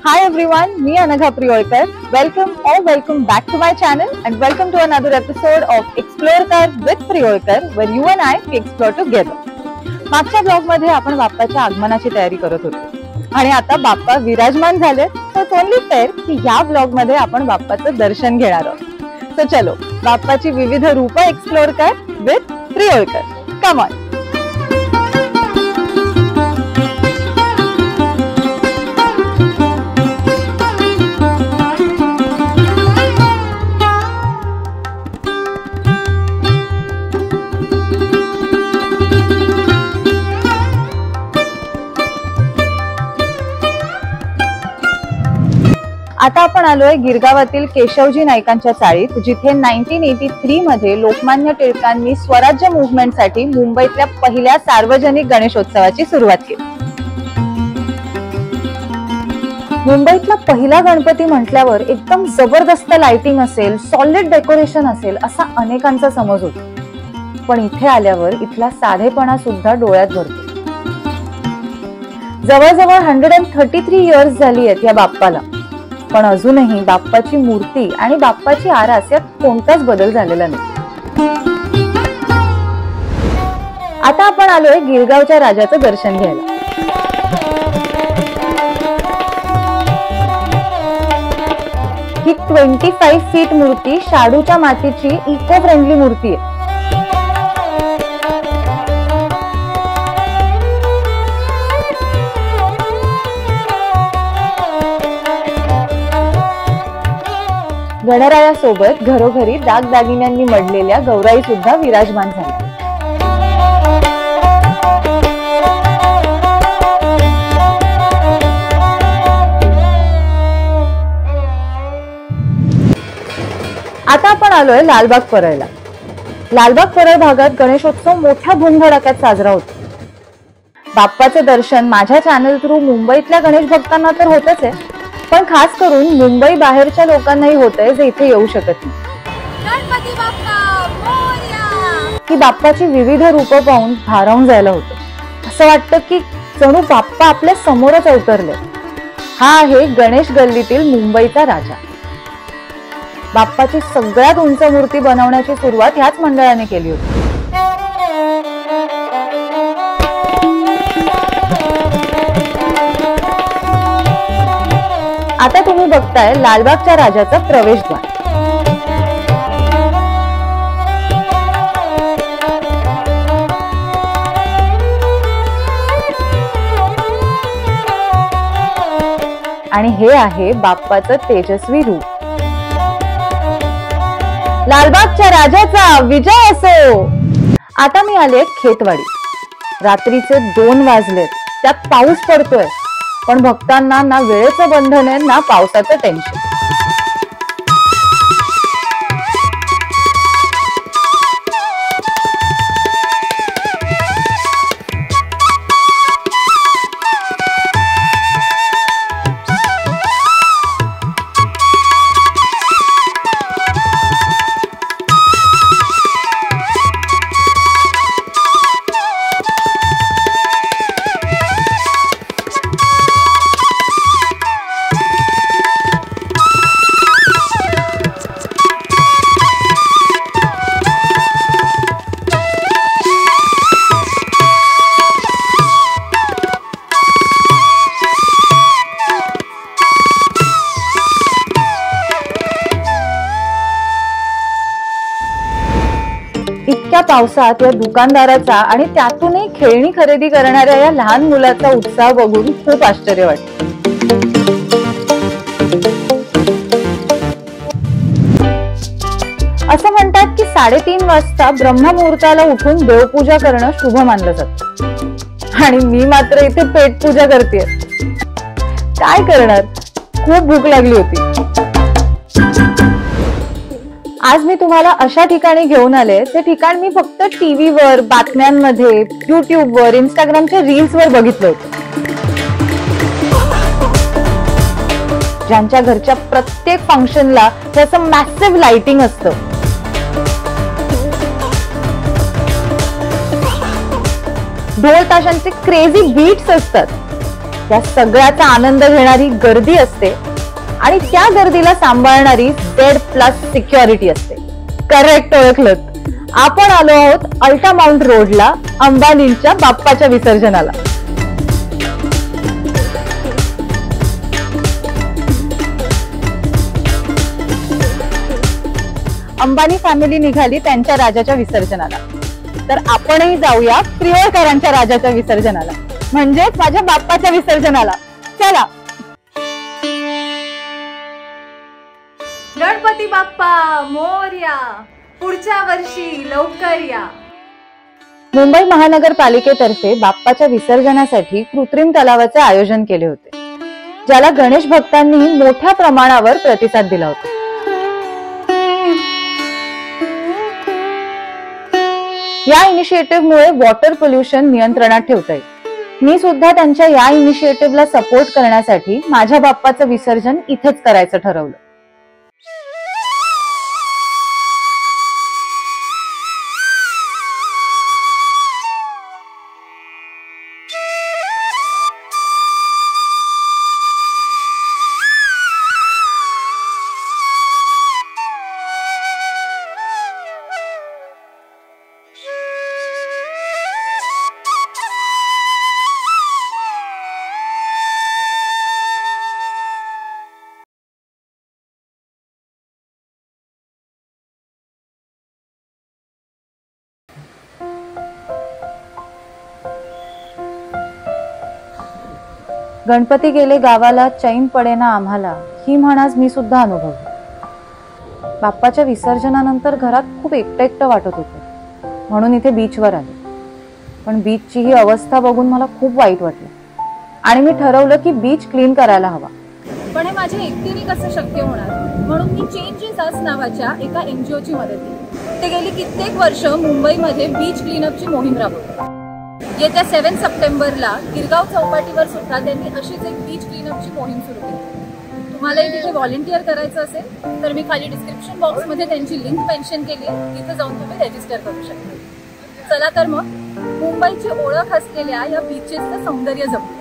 Hi everyone, me Anagha Priolkar. Welcome back to my channel and welcome to another episode of Explore with Priolkar, where you and I we explore together. मागच्या blog मध्ये आपण बाप्पाच्या आगमनाची तयारी करत होतो आणि आता बाप्पा विराजमान झाले. सो इट्स ओनली फेअर की या ब्लॉग मध्ये आपण बाप्पाचं दर्शन घेणार आहोत. सो चलो बाप्पाची विविध रूपं एक्सप्लोर कर विथ प्रियोलकर. Come on. आता आपण आलोय गिरगावातील केशवजी नाईकांच्या चाळीत, जिथे 1983 मध्ये लोकमान्य टिळकांनी स्वराज्य मुव्हमेंटसाठी मुंबईतल्या पहिल्या सार्वजनिक गणेशोत्सवाची सुरुवात केली. मुंबईतला पहिला गणपती म्हटल्यावर एकदम जबरदस्त लाइटिंग असेल, सॉलिड डेकोरेशन असेल असा अनेकांचा समज होता. पण इथे आल्यावर इथला साधेपणा सुद्धा डोळ्यात भरतो. जवळजवळ 133 इयर्स झाली आहेत या बाप्पाला, पण अजूनही बाप्पाची मूर्ती आणि बाप्पाची आरास यात कोणताच बदल झालेला नाही. आता आपण आलोय गिरगावच्या राजाचं दर्शन घ्यायला. ही 25 फीट मूर्ती शाडूच्या मातीची इको फ्रेंडली मूर्ती आहे. गणरायासोबत घरोघरी दागदागिन्यांनी मढलेल्या गौराई सुद्धा विराजमान झाल्या. आता आपण आलोय लालबाग परळला. लालबाग परळ भागात गणेशोत्सव मोठ्या धुमधडाक्यात साजरा होतो. बाप्पाचे दर्शन माझ्या चॅनल थ्रू मुंबईतल्या गणेश भक्तांना तर होतच आहे, पण खास करून मुंबई बाहेरच्या लोकांनाही होतंय जे इथे येऊ शकत नाही. गणपती बाप्पा मोरया की बाप्पाची विविध रूपं पाहून भारावून जायला होतं. असं वाटतं की जणू बाप्पा आपल्या समोरच अवतरले. हा आहे गणेश गल्लीतील मुंबईचा राजा. बाप्पाची सगळ्यात उंच मूर्ती बनवण्याची सुरुवात ह्याच मंडळाने केली होती. आता तुम्ही बघताय लालबागच्या राजाचा प्रवेशद्वार. आणि हे आहे बाप्पाचं तेजस्वी रूप. लालबागच्या राजाचा विजय असो. आता मी आले खेतवाडी. रात्रीचे 2 वाजलेत, त्यात पाऊस पडतोय, पण भक्तांना ना वेळेचं बंधन आहे ना पावसाचं टेन्शन. इतक्या पावसात या दुकानदाराचा आणि त्यातूनही खेळणी खरेदी करणाऱ्या या लहान मुलाचा उत्साह बघून खूप आश्चर्य वाटतं. असं म्हणतात की 3:30 वाजता ब्रह्ममुहूर्ताला उठून देवपूजा करणं शुभ मानलं जातं, आणि मी मात्र इथे पेटपूजा करते. काय करणार, खूप भूक लागली होती. आज मी तुम्हाला अशा ठिकाणी घेऊन आले ते ठिकाण मी फक्त टीव्हीवर, बातम्यांमध्ये, युट्यूबवर, इंस्टाग्रामच्या रील्सवर बघितलं होतं. ज्यांच्या घरच्या प्रत्येक फंक्शनला त्याचं मॅसिव्ह लाइटिंग असतं. ढोल ताशांचे क्रेझी बीट्स असतात. या सगळ्याचा आनंद घेणारी गर्दी असते आणि त्या गर्दीला सांभाळणारी Z+ सिक्युरिटी असते. करेक्ट ओळखलं. आपण आलो आहोत अल्टा माउंट रोडला अंबानींच्या बाप्पाच्या विसर्जनाला. अंबानी फॅमिली निघाली त्यांच्या राजाच्या विसर्जनाला, तर आपणही जाऊया प्रियकरांच्या राजाच्या विसर्जनाला, म्हणजेच माझ्या बाप्पाच्या विसर्जनाला. चला. गणपती बाप्पा मोरया, पुढच्या वर्षी लवकर या. मुंबई महानगरपालिकेतर्फे बाप्पाच्या विसर्जनासाठी कृत्रिम तलावाचे आयोजन केले होते, ज्याला गणेश भक्तांनी मोठ्या प्रमाणावर प्रतिसाद दिला होता. या इनिशिएटिव्हमुळे वॉटर पोल्युशन नियंत्रणात ठेवता येईल. मी सुद्धा त्यांच्या या इनिशिएटिव्हला सपोर्ट करण्यासाठी माझ्या बाप्पाचं विसर्जन इथेच करायचं ठरवलं. गणपती गेले गावाला चैन पडेना आम्हाला, ही म्हण आज मी सुद्धा अनुभवली. बाप्पाच्या विसर्जनानंतर घरात खूप एकटं एकटं वाटत होतं, म्हणून इथे बीचवर आले. पण बीचची ही अवस्था बघून मला खूप वाईट वाटलं आणि मी ठरवलं की बीच क्लीन करायला हवा. पण हे माझ्या एकटीने कसं शक्य होणार, म्हणून मी चेंजेस अस नावाच्या एका NGO ची मदत केली. ते गेली कित्येक वर्ष मुंबईमध्ये बीच क्लीनअपची मोहीम राबवतात. येत्या 7 सप्टेंबरला गिरगाव चौपाटीवर सुद्धा त्यांनी अशीच एक बीच क्लीनअपची मोहीम सुरू केली. तुम्हालाही तिथे व्हॉलंटिअर करायचं असेल तर मी खाली डिस्क्रिप्शन बॉक्समध्ये त्यांची लिंक मेन्शन केली आहे, तिथे जाऊन तुम्ही रजिस्टर करू शकता. चला तर मग मुंबईची ओळख असलेल्या या बीचेसचं सौंदर्य जपू.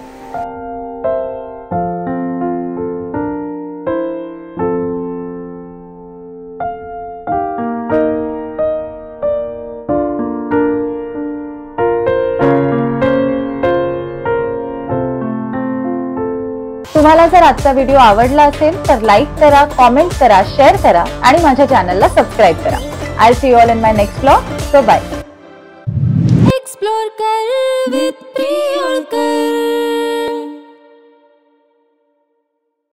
तुम्हाला जर आजचा व्हिडिओ आवडला असेल तर लाईक करा, कॉमेंट करा, शेअर करा आणि माझ्या चॅनलला सबस्क्राईब करा. I see you all in my next vlog. So bye. Explore कर विथ प्रियंका.